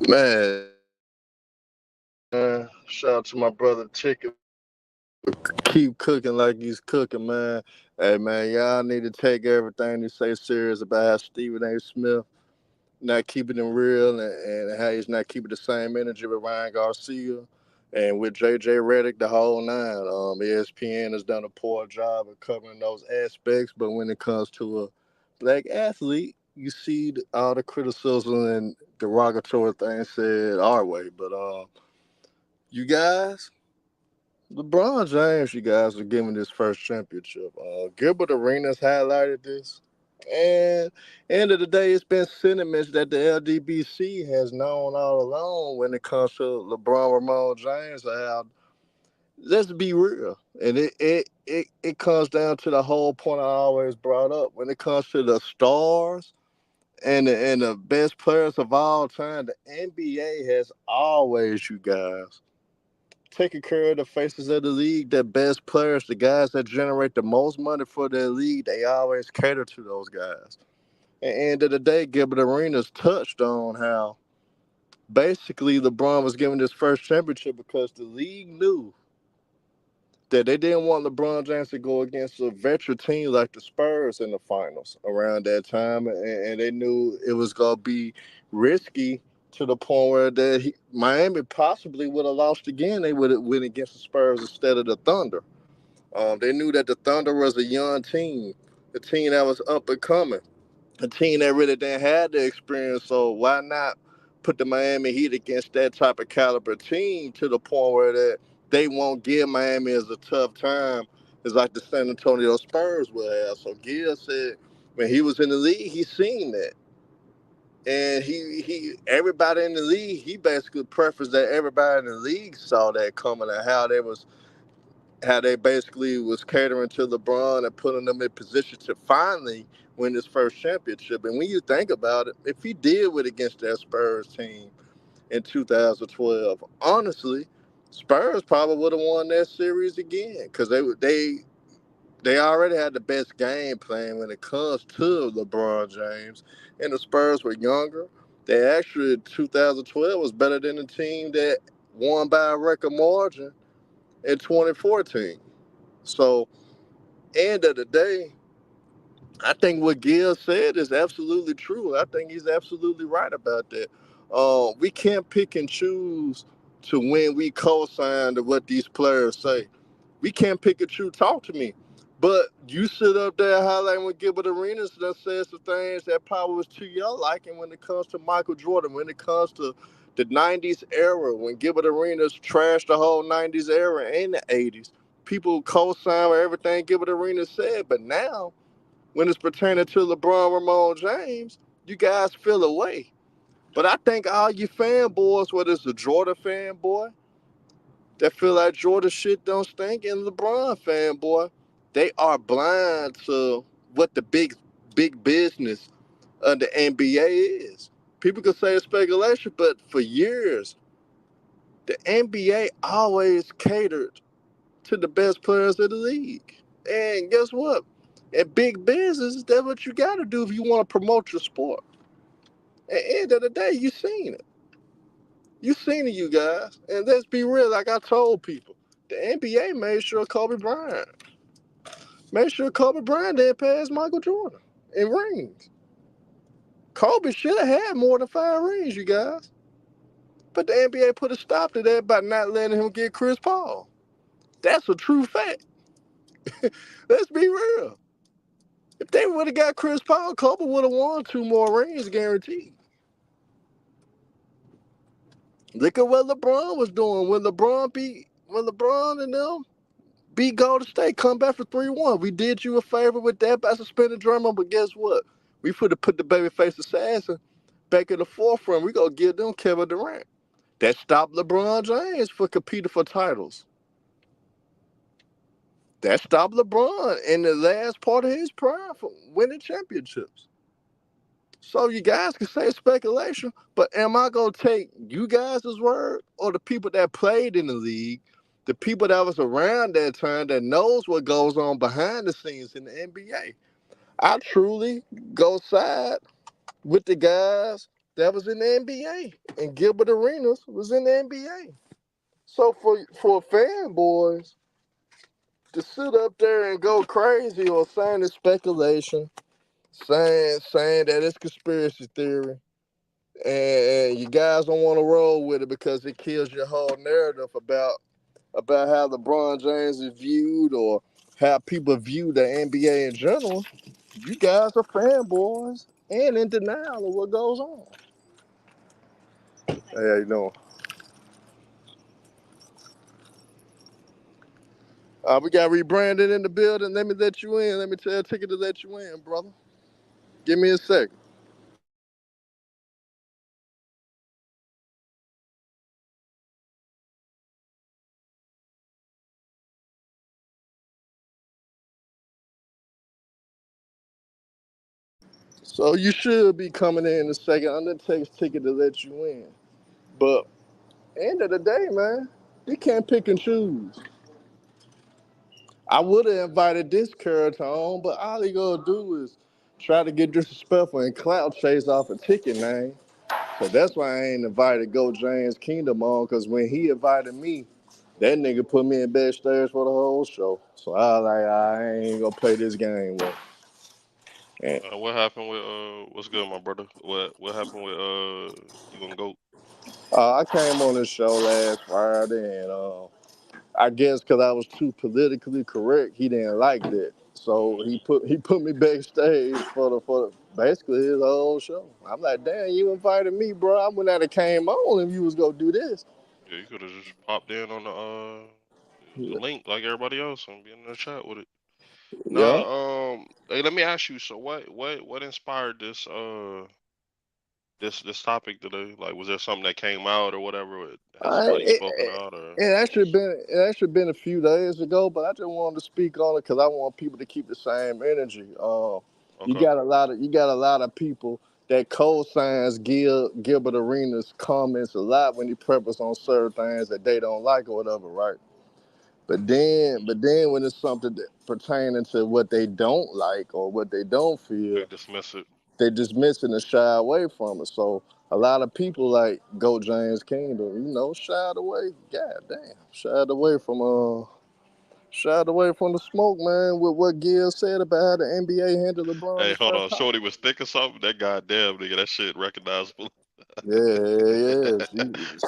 Man, shout out to my brother Chicken. Keep cooking like he's cooking, man. Hey, man, y'all need to take everything they say serious about how Stephen A. Smith not keeping it real and how he's not keeping the same energy with Ryan Garcia and with JJ Redick, the whole nine. ESPN has done a poor job of covering those aspects, but when it comes to a black athlete, you see all the criticism and derogatory things said our way. But you guys, LeBron James, you guys are giving this first championship. Gilbert Arenas highlighted this. And end of the day, it's been sentiments that the LDBC has known all along when it comes to LeBron Ramon James. How let's be real, and it comes down to the whole point I always brought up when it comes to the stars and the best players of all time. The NBA has always, you guys, taking care of the faces of the league, the best players, the guys that generate the most money for their league. They always cater to those guys. At the end of the day, Gilbert Arenas touched on how basically LeBron was given his first championship because the league knew that they didn't want LeBron James to go against a veteran team like the Spurs in the finals around that time, and they knew it was gonna be risky to the point where Miami possibly would have lost again. They would have went against the Spurs instead of the Thunder. They knew that the Thunder was a young team, a team that was up and coming, a team that really didn't have the experience. So why not put the Miami Heat against that type of caliber team to the point where that they won't give Miami as a tough time as like the San Antonio Spurs will have. So Gill said when he was in the league, he seen that. And he everybody in the league, he basically prefaced that everybody in the league saw that coming and how they basically was catering to LeBron and putting them in position to finally win his first championship. And when you think about it, if he did win against that Spurs team in 2012, honestly, Spurs probably would have won that series again because they already had the best game plan when it comes to LeBron James, and the Spurs were younger. They actually 2012 was better than the team that won by a record margin in 2014. So, end of the day, I think what Gil said is absolutely true. I think he's absolutely right about that. We can't pick and choose to when we co-sign to what these players say. We can't pick and choose. Talk to me. But you sit up there highlighting with Gilbert Arenas that says some things that probably was to your liking when it comes to Michael Jordan, when it comes to the 90s era, when Gilbert Arenas trashed the whole 90s era and the 80s. People co-sign with everything Gilbert Arenas said, but now when it's pertaining to LeBron Ramon James, you guys feel away. But I think all you fanboys, whether it's a Jordan fanboy that feel like Jordan shit don't stink, and LeBron fanboy, they are blind to what the big business of the NBA is. People can say it's speculation, but for years, the NBA always catered to the best players of the league. And guess what? At big business, that's what you got to do if you want to promote your sport. At the end of the day, you seen it. You seen it, you guys. And let's be real, like I told people, the NBA made sure Kobe Bryant didn't pass Michael Jordan in rings. Kobe should have had more than 5 rings, you guys. But the NBA put a stop to that by not letting him get Chris Paul. That's a true fact. Let's be real. If they would have got Chris Paul, Kobe would have won 2 more rings guaranteed. Look at what LeBron was doing when LeBron and them beat Golden State, come back for 3-1. We did you a favor with that by suspending Drummond, but guess what? We put the babyface assassin back in the forefront. We gonna give them Kevin Durant. That stopped LeBron James for competing for titles. That stopped LeBron in the last part of his prime from winning championships. So you guys can say speculation, but am I gonna take you guys' word or the people that played in the league, the people that was around that time that knows what goes on behind the scenes in the NBA? I truly go side with the guys that was in the NBA, and Gilbert Arenas was in the NBA. So for fanboys to sit up there and go crazy or saying it's speculation, saying that it's conspiracy theory, and you guys don't want to roll with it because it kills your whole narrative about how LeBron James is viewed or how people view the NBA in general. You guys are fanboys and in denial of what goes on. Hey, how you doing? We got rebranded in the building. Let me let you in. Let me tell a ticket to let you in, brother. Give me a second. So you should be coming in a second. Undertaker's ticket to let you in. But end of the day, man, you can't pick and choose. I would have invited this character on, but all he gonna do is try to get disrespectful and clout chase off a ticket name. So that's why I ain't invited Go James Kingdom on, because when he invited me, that nigga put me in backstage for the whole show. So I was like, I ain't gonna play this game with him. What happened with what's good, my brother? What happened with you and Goat? I came on this show last Friday, and I guess because I was too politically correct, he didn't like that. So Hmm. he put me backstage for basically his whole show. I'm like, damn, you invited me, bro. I would not have came on if you was gonna do this. Yeah, you could have just popped in on the Yeah, link like everybody else and be in the chat with it. yeah. Nah, hey, let me ask you. So what inspired this topic today? Like, was there something that came out or whatever? Has I, somebody it, spoken out or it you actually just been a few days ago, but I just wanted to speak on it because I want people to keep the same energy. okay? You got a lot of people that co-signs Gilbert Arenas comments a lot when he preface on certain things that they don't like or whatever, right? Hmm. But then when it's something that pertaining to what they don't like or what they don't They feel, dismiss it. they dismiss it and shy away from it. So a lot of people like Go James Kingdom, shied away. God damn, shied away from the smoke, man. With what Gil said about how the NBA handled LeBron Hey, his hold first on. time. Shorty was thick or something? That goddamn nigga, that shit recognizable. Yeah, yeah, yeah.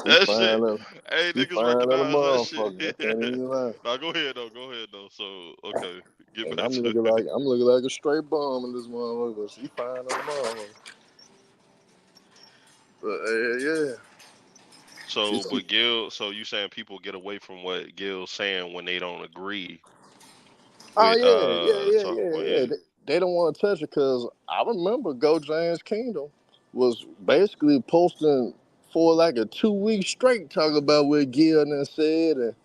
She That shit. fine up. Hey, She niggas fine at a recognize that shit. motherfucker. I can't even lie. Nah, go ahead though. Go ahead though. So, okay, get And back to it. I'm looking like a straight bum in this motherfucker. But she fine at a motherfucker. But yeah, she So, but Gil, so you saying people get away from what Gil's saying when they don't agree Oh with yeah, talking about, yeah. yeah. They don't want to touch it because I remember Go James Kingdom was basically posting for like a 2 week straight talking about what Gil done said, and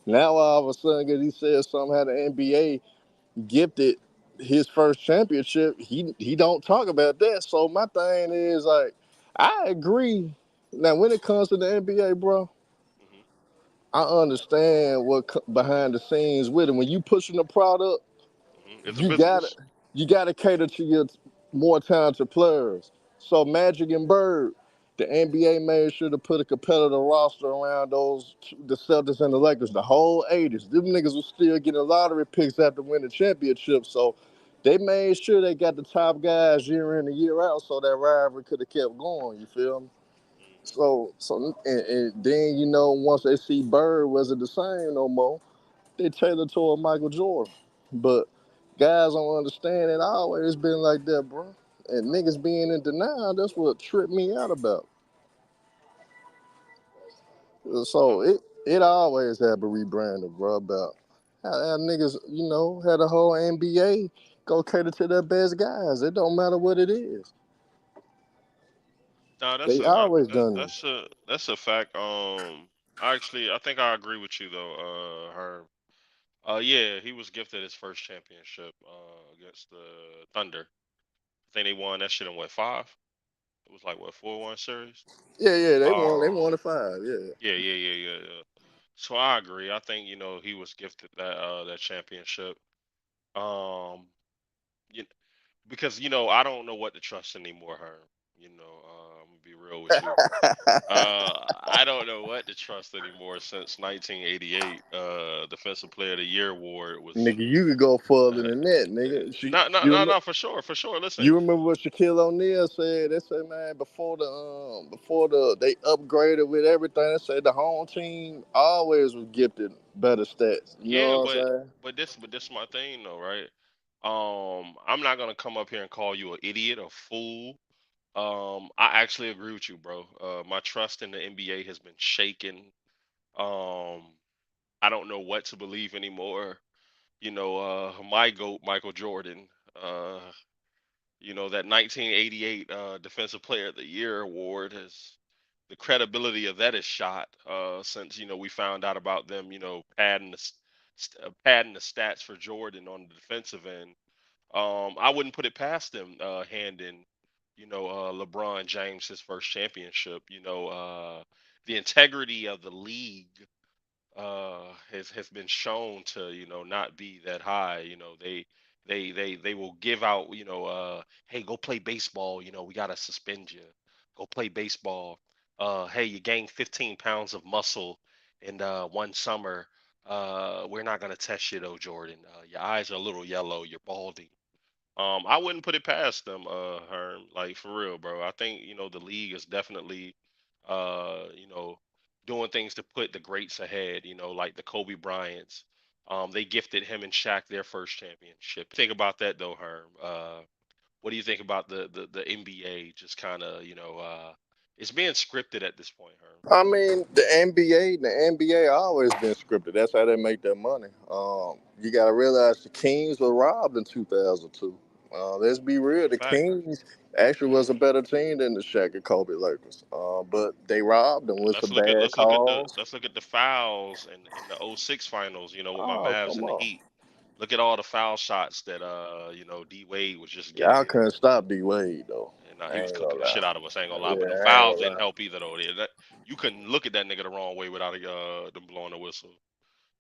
now all of a sudden, cause he said somehow the NBA gifted his first championship, he don't talk about that. So my thing is like, I agree. Now when it comes to the NBA, bro, Hmm. I understand behind the scenes with it. When you pushing the product, Hmm. It's a you gotta business. you gotta cater to your more talented players. So Magic and Bird, the NBA made sure to put a competitive roster around the Celtics and the Lakers the whole '80s. Them niggas was still getting lottery picks after winning championships. So they made sure they got the top guys year in and year out, so that rivalry could have kept going. You feel me? Hmm. And then once they see Bird wasn't the same no more, they tailor toward Michael Jordan. But guys don't understand it. Always been like that, bro. And niggas being in denial, that's what tripped me out about. Uh, So it always had to rebranded, bro, about how niggas, had the whole NBA go cater to their best guys. It don't matter what it is. nah, They always done this. that's a fact. Actually, I think I agree with you though. Her. Yeah, he was gifted his first championship against the Thunder. I think they won that shit in what, five? It was like what, 4-1 series. Yeah, yeah, they won Um, the five, yeah. yeah. So I agree. I think he was gifted that championship. Um, you, because I don't know what to trust anymore. Her, I'm gonna be real with you. I don't know what to trust anymore since 1988. Defensive Player of the Year award was. Nigga, you could go further Uh, than that, nigga. no, no, You no, remember, no, for sure, for sure. Listen, you remember what Shaquille O'Neal said? They said, man, before they upgraded with everything, they said the home team always was gifted better stats. You yeah, know what I'm saying? but this is my thing though, right? I'm not gonna come up here and call you an idiot or fool. I actually agree with you, bro. My trust in the NBA has been shaken. Um, I don't know what to believe anymore. My GOAT, Michael Jordan, uh, that 1988 Defensive Player of the Year award has the credibility of that is shot since we found out about them, padding the stats for Jordan on the defensive end. I wouldn't put it past them handing, LeBron James his first championship. The integrity of the league has been shown to not be that high. They will give out hey, go play baseball. We gotta suspend you. Go play baseball. Hey, you gained 15 pounds of muscle in one summer. We're not gonna test you though, Jordan. Your eyes are a little yellow. You're balding. I wouldn't put it past them, Herm. Like for real, bro. I think the league is definitely, uh, you know, doing things to put the greats ahead. Like the Kobe Bryants. They gifted him and Shaq their first championship. Think about that though, Herm. What do you think about the NBA? Just kind of, it's being scripted at this point, Herm. I mean, the NBA always been scripted. That's how they make their money. You got to realize the Kings were robbed in 2002. Let's be real, the Fact. Kings actually was a better team than the Shaq and Kobe Lakers. But they robbed them with Let's some look at bad let's look at the calls. let's look at the fouls in the '06 finals. With my Oh, Mavs come and the on. Heat. Look at all the foul shots that D Wade was just Y'all getting, couldn't stop D Wade though. and I he was ain't cooking gonna the lie. shit out of us. I ain't gonna lie, Yeah, but them I ain't fouls gonna didn't lie. help either though. You couldn't look at that nigga the wrong way without them blowing a whistle.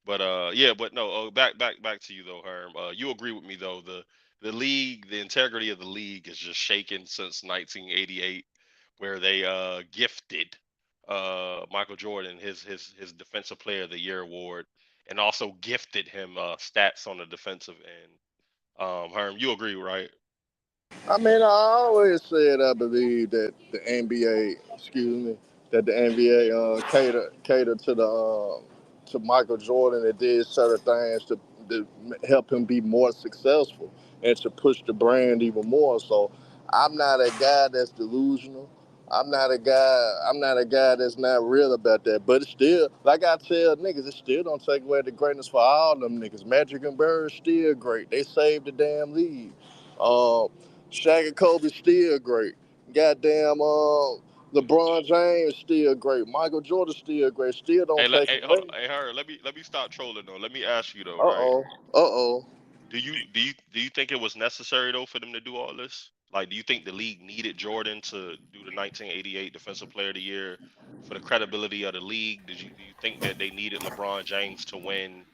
But yeah, but no, back to you though, Herm. You agree with me though. The league, the integrity of the league is just shaken since 1988, where they gifted Michael Jordan his Defensive Player of the Year award, and also gifted him stats on the defensive end. Herm, you agree, right? I mean, I always said I believe that the NBA, excuse me, that the NBA cater to Michael Jordan and did certain things to help him be more successful and to push the brand even more. So I'm not a guy that's delusional. I'm not a guy that's not real about that. But it's still, like I tell niggas, it still don't take away the greatness for all them niggas. Magic and Bird still great. They saved the damn league. Um, Shaq and Kobe still great. Goddamn, LeBron James still great. Michael Jordan still great. Still don't take Hold away. on, hey, Herm, let me stop trolling though. Let me ask you though, Uh right? oh. Uh oh. Do you think it was necessary though for them to do all this? Like, do you think the league needed Jordan to do the 1988 Defensive Player of the Year for the credibility of the league? Do you think that they needed LeBron James to win,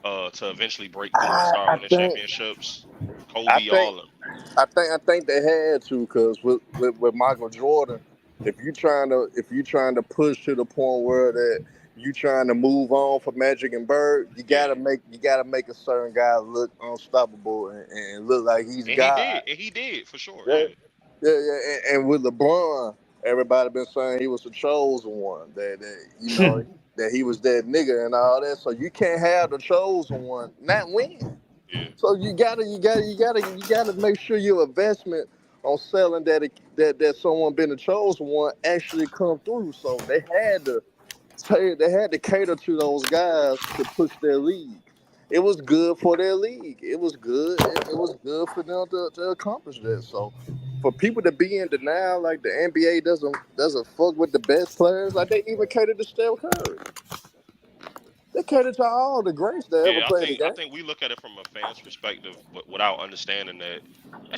to eventually break through and I, start I winning think. championships? I Kobe, think. all of them. I think they had to because with Michael Jordan, if you trying to push to the point where that you trying to move on for Magic and Bird, you Yeah, gotta make a certain guy look unstoppable and look like he's and he God. did, and he did for sure. Yeah, Yeah, yeah. And with LeBron, everybody been saying he was the chosen one. That he was that nigga and all that. So you can't have the chosen one not win. yeah, So you gotta make sure your investment on selling that someone been the chosen one actually come through. So they had to cater to those guys to push their league. It was good for their league. It was good. It was good for them to accomplish that. So for people to be in denial like the NBA doesn't fuck with the best players, like they even cater to Steph Curry. They cater to all the greats that ever yeah. I played the think I game. think we look at it from a fan's perspective, but without understanding that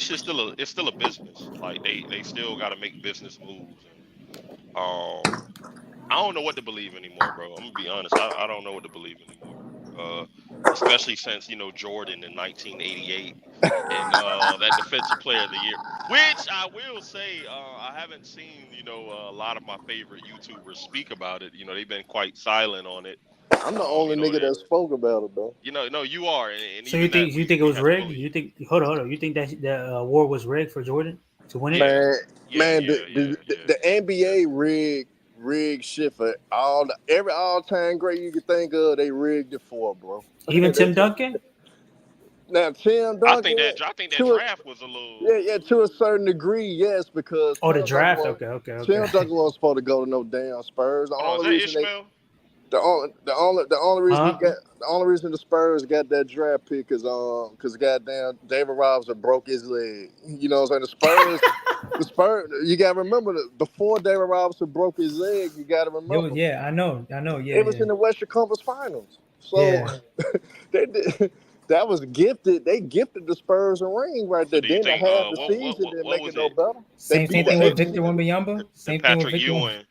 shit's it's still a business. Like they still got to make business moves, and I don't know what to believe anymore, bro. I'm gonna be honest. I don't know what to believe anymore. especially since Jordan in 1988 and that Defensive Player of the Year. Which I will say, I haven't seen a lot of my favorite YouTubers speak about it. They've been quite silent on it. I'm the only nigga They, that spoke about it though. no, you are, and So you even that think it we was had to rigged? bully you. You think hold on. You think that the award was rigged for Jordan to win it? Yeah, Man, yeah, man, yeah, yeah, yeah. the NBA rigged shit for every all time great you could think of. They rigged it for, bro. Even Tim Duncan? Now Tim Duncan, I think that to a, draft was a little. yeah, to a certain degree, yes, because Oh, the draft. Okay, Tim okay. Duncan wasn't supposed to go to no damn Spurs. Hold on, is that Ishmael? The only reason Huh? the only reason the Spurs got that draft pick is because goddamn David Robinson broke his leg. You know what I'm saying? The Spurs. You gotta remember that before David Robinson broke his leg, you gotta It was, remember yeah, I know, yeah, it was yeah, in the Western Conference Finals. So yeah. they did. That was gifted. They gifted the Spurs a ring right So there. do you Then the think half the what season didn't what make was it no it? better. They Same beat What thing was the with it? Victor eight. Wembanyama. The Same thing with Patrick Victor. Ewing,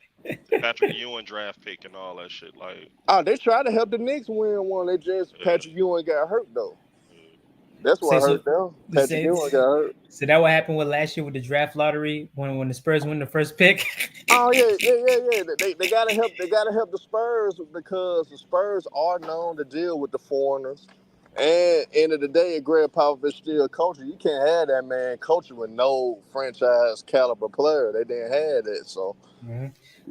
the Patrick Ewing draft pick and all that shit. Like, Oh, they tried to help the Knicks win one. They just uh, Patrick Ewing got hurt though. uh, That's Say what so. hurt them. The Patrick same. Ewing got hurt. So that what happened with last year with the draft lottery when the Spurs win the first pick. Oh yeah. They gotta help. They gotta help the Spurs because the Spurs are known to deal with the foreigners. And end of the day, Greg Popovich still coaching. You can't have that man coaching with no franchise caliber player. They didn't have that. So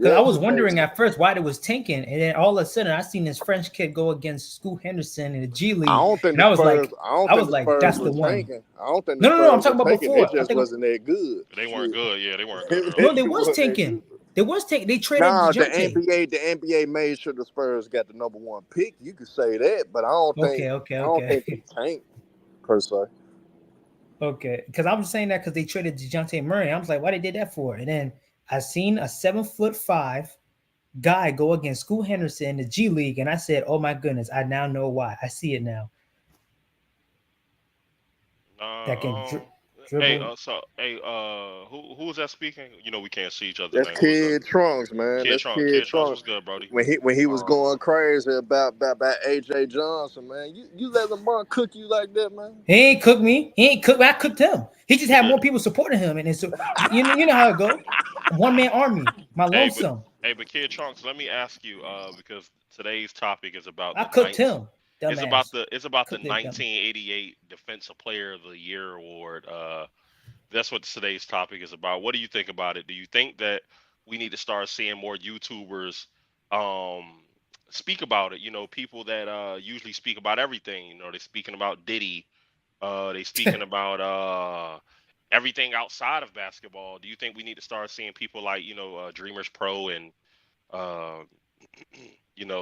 Because yeah, I was he wondering can't. at first why it was tanking, and then all of a sudden I seen this French kid go against Scoot Henderson in the G I League, don't think and the I was Spurs. like, I don't think the Spurs that's the were one. tanking. I don't think the No. I'm Spurs were talking about tanking. They before. I just think wasn't that good. they weren't Shit. good. Yeah, they weren't good at They no, all. they just was wasn't that tanking. good. They was tanking. They traded Nah, Dejounte. the NBA made sure the Spurs got the number one pick. You could say that, but I don't think they tanked per se. Okay. Because I was saying that because they traded Dejounte Murray. I was like, why they did that for? And then I seen a 7'5" guy go against Scoot Henderson in the G League, and I said, oh my goodness, I now know why. I see it now. That can Nah, hey, dribble. who was that speaking? We can't see each other, That's man. Who was that? Kid Trunks, man. That's Kid Kid Trunks Trunks. was good, Brody. When he was Um, going crazy about AJ Johnson, man. You let Lamar cook you like that, man. He ain't cooked me. He ain't cooked me. I cooked him. He just had more people supporting him, and so you know how it go. One man army, my hey, but lonesome. Kid Trunks, let me ask you, because today's topic is about I the cooked ninth. him, dumbass. It's about the Cooked that dumb. 1988 Defensive Player of the Year award. That's what today's topic is about. What do you think about it? Do you think that we need to start seeing more YouTubers um, speak about it? People that usually speak about everything. They're speaking about Diddy. They speaking about everything outside of basketball. Do you think we need to start seeing people like Dreamers Pro and uh,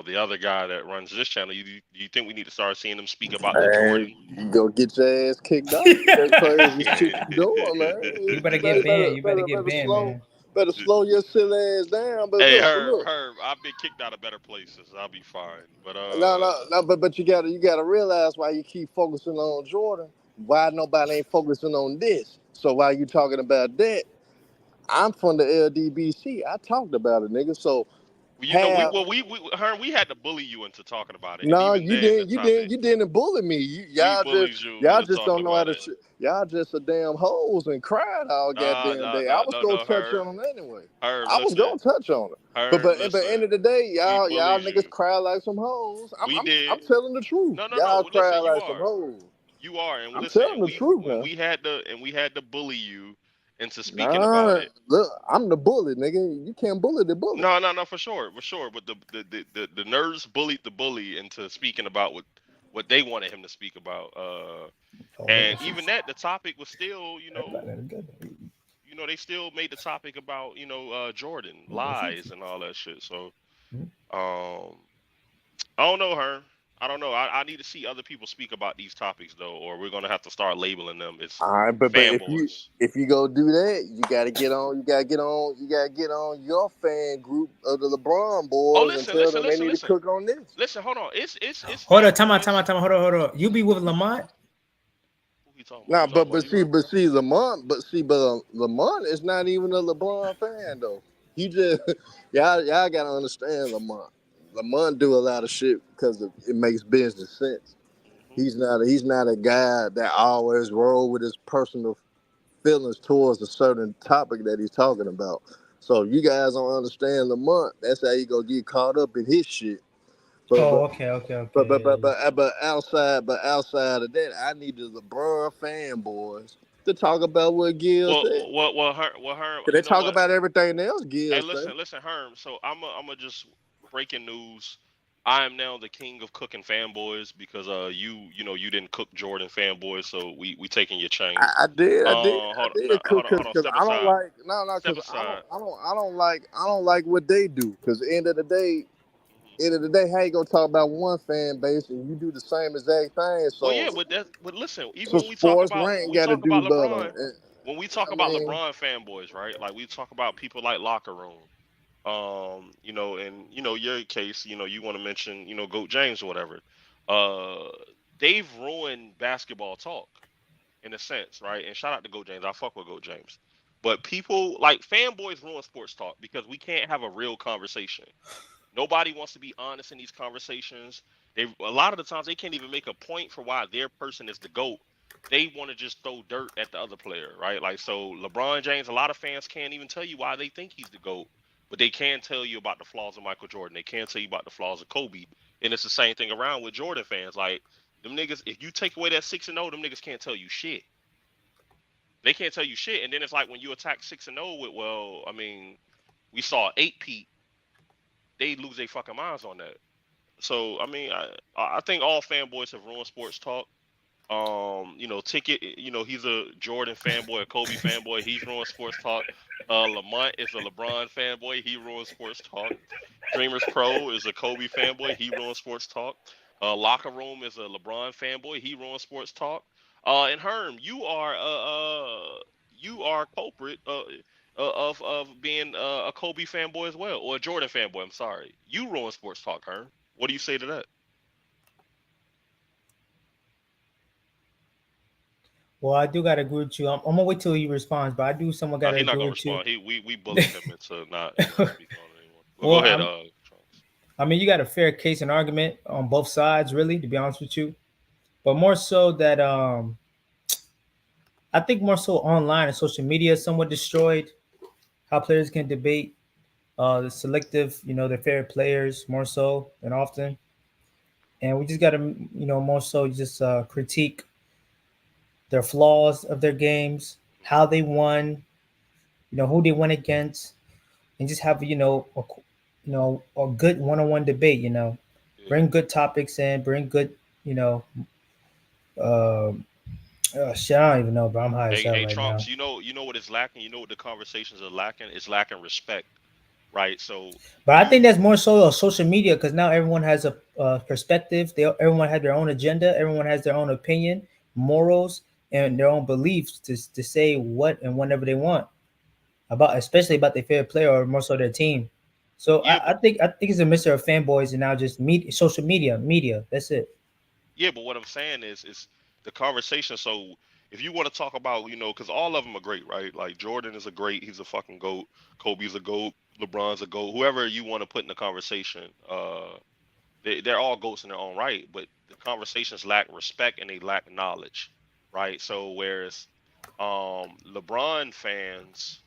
the other guy that runs this channel? Do you think we need to start seeing them speak about the And Jordan? you go get your ass kicked out. That crazy shit you doing, man. You better You get banned. You better get banned, man. slow your silly ass down. But Hey, look. Herb, I've been kicked out of better places. I'll be fine. But No. But you gotta realize why you keep focusing on Jordan. Why nobody ain't focusing on this? So while you talking about that, I'm from the LDBC. I talked about it, nigga. So have we had to bully you into talking about it, and no, even you then, the didn't. topic You didn't bully me. we bullied you Y'all into just talking don't know how about to. it. Y'all just a damn hoes and cried all Nah, goddamn nah, day. I nah, was no, gonna no, touch Herb, on it anyway. Herb, I was listen, gonna touch on it. Herb, But listen. end of the day, We y'all bullied niggas you. cry like some hoes. We I'm did. telling the truth. No, no, no. Y'all Listen, cry like some hoes. you are, and I'm listen, telling the truth, man. we had to bully you into speaking about Nah, it. look, I'm the bully, nigga. You can't bully the bully. No, no, no, for sure, for sure. But the nerds bullied the bully into speaking about what they wanted him to speak about. And even that, the topic was still, they still made the topic about, Jordan lies and all that shit. So, um, I don't know, her. I don't know. I need to see other people speak about these topics though, or we're gonna have to start labeling them as All right, but fanboys. if you go do that, you gotta get on. You gotta get on your fan group of the LeBron Oh, boys and listen, tell listen, them they listen, need to listen, cook on this. listen. Hold on. It's Hold on, time out. fanboys. Hold on. You be with Lamont? Who he talking about? Nah, You talking about Ebro? Lamont is not even a LeBron fan though. He just y'all gotta understand Lamont. Lamont do a lot of shit because it makes business sense. Hmm. He's not a guy that always roll with his personal feelings towards a certain topic that he's talking about. So if you guys don't understand Lamont, that's how you gonna get caught up in his shit. But Oh, but okay, okay, but okay. but Yeah, but yeah. outside of that, I need the LeBron fanboys to talk about what Gil said. Herm, Cause they you know talk what? about everything else Hey, Gil say. listen, Herm. So I'm just breaking news. I am now the king of cooking fanboys because you know you didn't cook Jordan fanboys, so we taking your chain. I Hold on, no, did, cause, hold cause, on. 'cause Step I don't aside. like, no, Step cause aside. I don't like what they do. Cause Hmm. end of the day, how you gonna talk about one fan base and you do the same exact thing? Well, yeah, but listen. Even So when we talk sports about rank got to do better. LeBron, when we talk I about mean, LeBron fanboys, right? Like we talk about people like Locker Room. You know, and you know your case, you know, you want to mention, you know, Goat James or whatever. Uh, they've ruined basketball talk in a sense, right? And shout out to Goat James. I fuck with Goat James. But people like fanboys ruin sports talk because we can't have a real conversation. Nobody wants to be honest in these conversations. They a lot of the times they can't even make a point for why their person is the GOAT. They want to just throw dirt at the other player, right? Like so LeBron James, a lot of fans can't even tell you why they think he's the GOAT, but they can tell you about the flaws of Michael Jordan. They can tell you about the flaws of Kobe. And it's the same thing around with Jordan fans. Like them niggas, if you take away that 6-0, them niggas can't tell you shit. They can't tell you shit. And then it's like when you attack 6-0 with, well, I mean, we saw 8 Pete, they lose their fucking minds on that. So I mean, I think all fanboys have ruined sports talk. You know, Ticket, you know, he's a Jordan fanboy, a Kobe fanboy. He's ruined sports talk. Lamont is a LeBron fanboy. He ruins sports talk. Dreamers Pro is a Kobe fanboy. He ruins sports talk. Locker Room is a LeBron fanboy. He ruins sports talk. And Herm, you are culprit of being a Kobe fanboy as well, or a Jordan fanboy. I'm sorry, you ruin sports talk, Herm. What do you say to that? Well, I do gotta agree with you. I'm gonna wait till he responds, but I do somewhat No, gotta he's not agree gonna with you. respond. We bullied him into not, you know, speaking on it anymore. Well, go Well, ahead, Trunks. I mean, you got a fair case and argument on both sides, really, to be honest with you. But more so that I think more so online and social media somewhat destroyed how players can debate the selective, their favorite players more so than often. And we just got to, more so just critique their flaws of their games, how they won, who they went against, and just have, a good one-on-one debate. Yeah. Bring good topics in, bring good, you know, uh, shit. I don't even know, but I'm high as hell Hey, right now. Trunks. You know what is lacking. You know what the conversations are lacking. It's lacking respect, right? So But I think you, that's more so of social media because now everyone has a perspective. Everyone has their own agenda. Everyone has their own opinion, morals, and their own beliefs to say what and whenever they want about, especially about their favorite player or more so their team. So yeah, I think it's a mixture of fanboys and now just social media. That's it. yeah, but what I'm saying is the conversation. So if you want to talk about, you know, because all of them are great, right? Like Jordan is a great, he's a fucking goat. Kobe's a goat. LeBron's a goat. Whoever you want to put in the conversation, they're all goats in their own right. But the conversations lack respect and they lack knowledge, right? So whereas LeBron fans,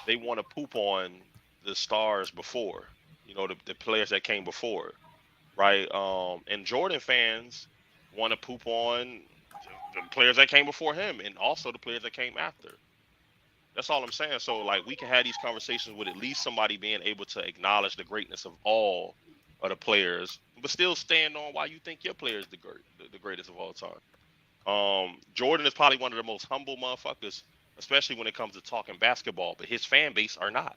they want to poop on the stars before, you know, the players that came before, right? And Jordan fans want to poop on the players that came before him and also the players that came after. That's all I'm saying. So like we can have these conversations with at least somebody being able to acknowledge the greatness of all of the players, but still stand on why you think your player is the greatest of all time. Jordan is probably one of the most humble motherfuckers, especially when it comes to talking basketball. But his fan base are not,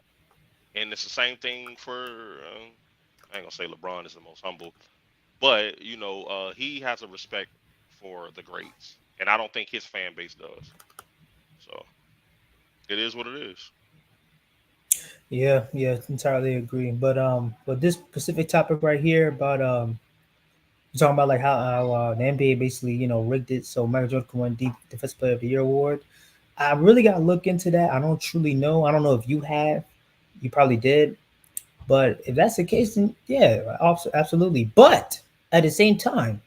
and it's the same thing for. I ain't gonna say LeBron is the most humble, but you know, he has a respect for the greats, and I don't think his fan base does. So it is what it is. Yeah, entirely agree. But this specific topic right here about you're talking about like how the NBA basically rigged it so Michael Jordan could win Defensive Player of the Year award. I really got to look into that. I don't truly know. I don't know if you have. You probably did. But if that's the case, then yeah, absolutely. But at the same time,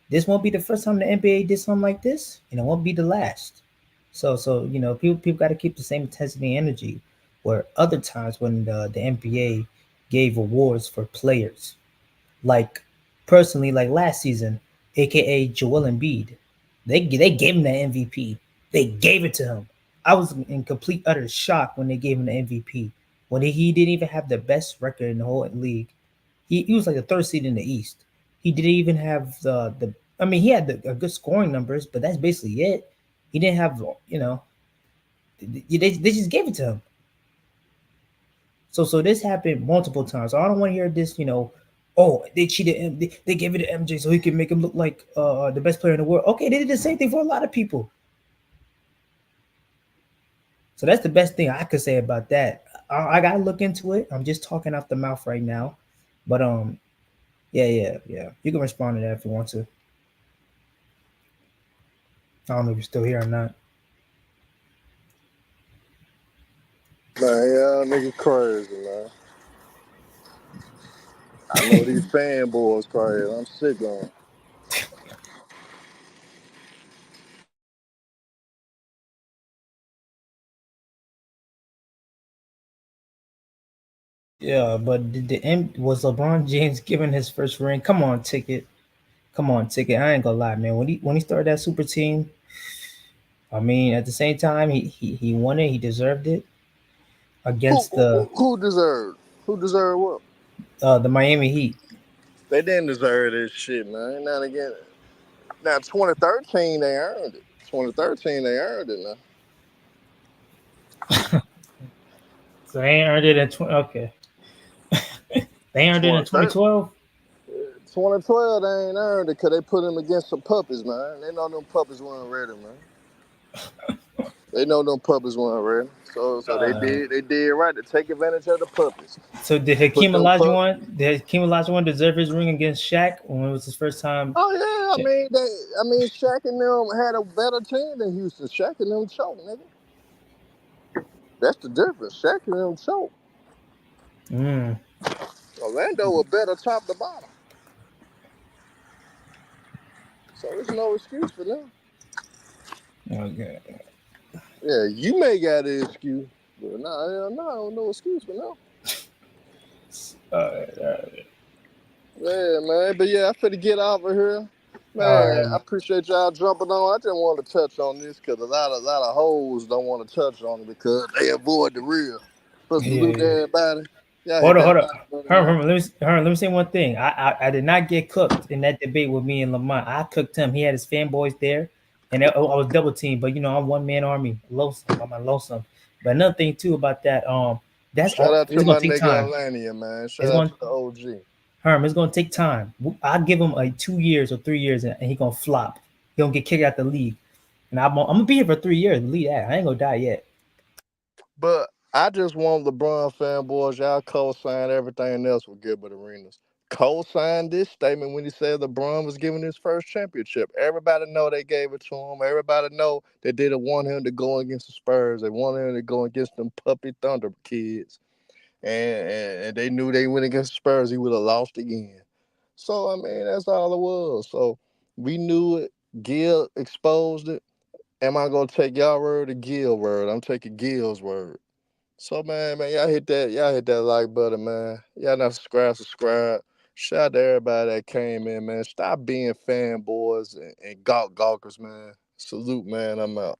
this won't be the first time the NBA did something like this, and it won't be the last. So people got to keep the same intensity and energy. Where other times when the NBA gave awards for players, like personally, like last season, aka Joel Embiid, they gave him the MVP. They gave it to him. I was in complete utter shock when they gave him the MVP. When he didn't even have the best record in the whole league. He was like the third seed in the East. He didn't even have the. I mean, he had a good scoring numbers, but that's basically it. He didn't have they just gave it to him. So this happened multiple times. So I don't want to hear this. Oh, they cheated him. They gave it to MJ so he can make him look like the best player in the world. Okay, they did the same thing for a lot of people. So that's the best thing I could say about that. I gotta look into it. I'm just talking out the mouth right now, but yeah. You can respond to that if you want to. I don't know if you're still here or not. Man, y'all niggas crazy, man. I know these fanboys crazy. I'm sick on 'em. Yeah, but was LeBron James giving his first ring? Come on, ticket. Come on, ticket. I ain't gonna lie, man. When he started that super team, I mean, at the same time, he won it. He deserved it Who, against who deserved? Who deserved what? the Miami Heat. They didn't deserve this shit, man. Not again. Now, 2013, they earned it. 2013, they earned it now. So they ain't earned it in okay. They earned it in 2013, 2012. 2012, they ain't earned it because they put them against some puppies, man. They know them puppies weren't ready, man. They know them puppies weren't ready. So Uh, they did right to take advantage of the puppies. so did Put Hakeem them pup. Olajuwon? Did Hakeem Olajuwon deserve his ring against Shaq when it was his first time? Oh yeah, I mean, Shaq and them had a better team than Houston. Shaq and them choked, nigga. That's the difference. Shaq and them choked. Mm, Orlando was better top to bottom. So there's no excuse for them. okay. Yeah, you may got an excuse, but no excuse for them. Uh, Yeah, man. But yeah, I finna get off of here. all Man, I right. appreciate y'all jumping on. I just want to touch on this because a lot of hoes don't want to touch on it because they avoid the real. But salute to Yeah. everybody. Y'all hit Hold on, that hold on. like button, man. Let me say one thing. I did not get cooked in that debate with me and Lamont. I cooked him. He had his fanboys there, and I was double teamed. But I'm one man army, lonesome. I'm a lonesome. But another thing too about that, that's Shout all. out to It's gonna my take nigga time. Alania, man. It's Shout out going, to the OG. It's gonna take time. I give him like 2 years or 3 years, and he gonna flop. He gonna get kicked out the league, and I'm gonna be here for 3 years. Leave that. I ain't gonna die yet. But I just want LeBron fanboys, y'all co-sign everything else with Gilbert Arenas. Co-sign this statement when he said LeBron was giving his first championship. Everybody know they gave it to him. Everybody know they didn't want him to go against the Spurs. They wanted him to go against them puppy Thunder kids. And they knew they went against the Spurs, he would have lost again. So I mean, that's all it was. So we knew it. Gil exposed it. Am I gonna take y'all word or Gil word? I'm taking Gil's word. So man, y'all hit that like button, man. Y'all not subscribe. Shout out to everybody that came in, man. Stop being fanboys and gawkers, man. Salute, man. I'm out.